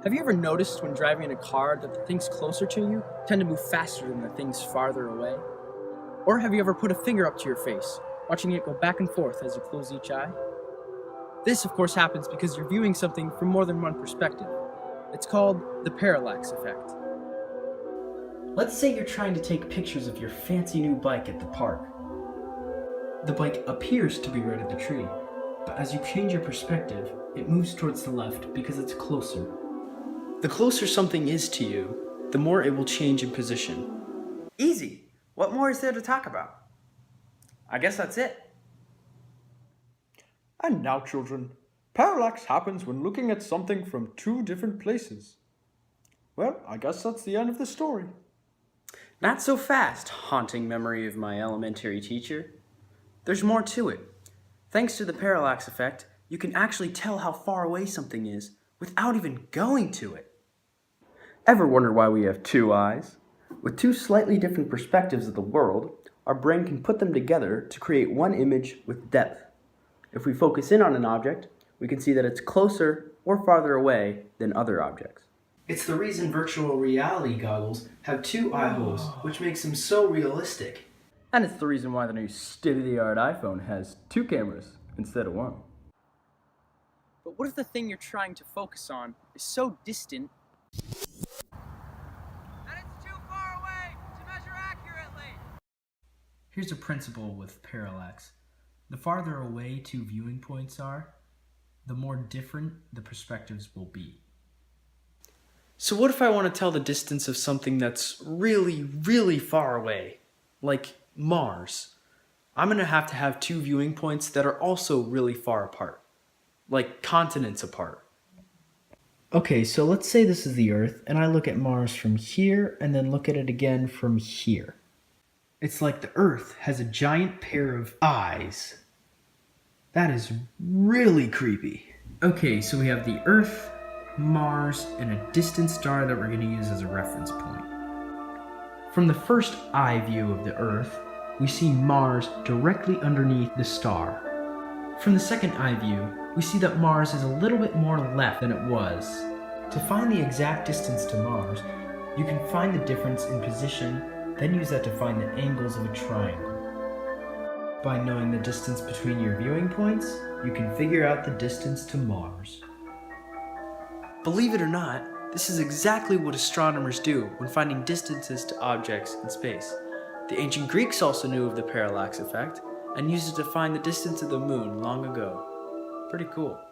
Have you ever noticed when driving in a car that the things closer to you tend to move faster than the things farther away? Or have you ever put a finger up to your face, watching it go back and forth as you close each eye? This, of course, happens because you're viewing something from more than one perspective. It's called the parallax effect. Let's say you're trying to take pictures of your fancy new bike at the park. The bike appears to be right at the tree, but as you change your perspective, it moves towards the left because it's closer. The closer something is to you, the more it will change in position. Easy. What more is there to talk about? I guess that's it. And now, children, parallax happens when looking at something from two different places. Well, I guess that's the end of the story. Not so fast, haunting memory of my elementary teacher. There's more to it. Thanks to the parallax effect, you can actually tell how far away something is without even going to it. Ever wonder why we have two eyes? With two slightly different perspectives of the world, our brain can put them together to create one image with depth. If we focus in on an object, we can see that it's closer or farther away than other objects. It's the reason virtual reality goggles have two eye holes, which makes them so realistic. And it's the reason why the new state-of-the-art iPhone has two cameras instead of one. But what if the thing you're trying to focus on is so distant And it's too far away to measure accurately. Here's a principle with parallax. The farther away two viewing points are, the more different the perspectives will be. So what if I want to tell the distance of something that's really, really far away, like Mars? I'm going to have two viewing points that are also really far apart, like continents apart. Okay, so let's say this is the Earth, and I look at Mars from here, and then look at it again from here. It's like the Earth has a giant pair of eyes. That is really creepy. Okay, so we have the Earth, Mars, and a distant star that we're going to use as a reference point. From the first eye view of the Earth, we see Mars directly underneath the star. From the second eye view, we see that Mars is a little bit more left than it was. To find the exact distance to Mars, you can find the difference in position, then use that to find the angles of a triangle. By knowing the distance between your viewing points, you can figure out the distance to Mars. Believe it or not, this is exactly what astronomers do when finding distances to objects in space. The ancient Greeks also knew of the parallax effect and used it to find the distance of the moon long ago. Pretty cool.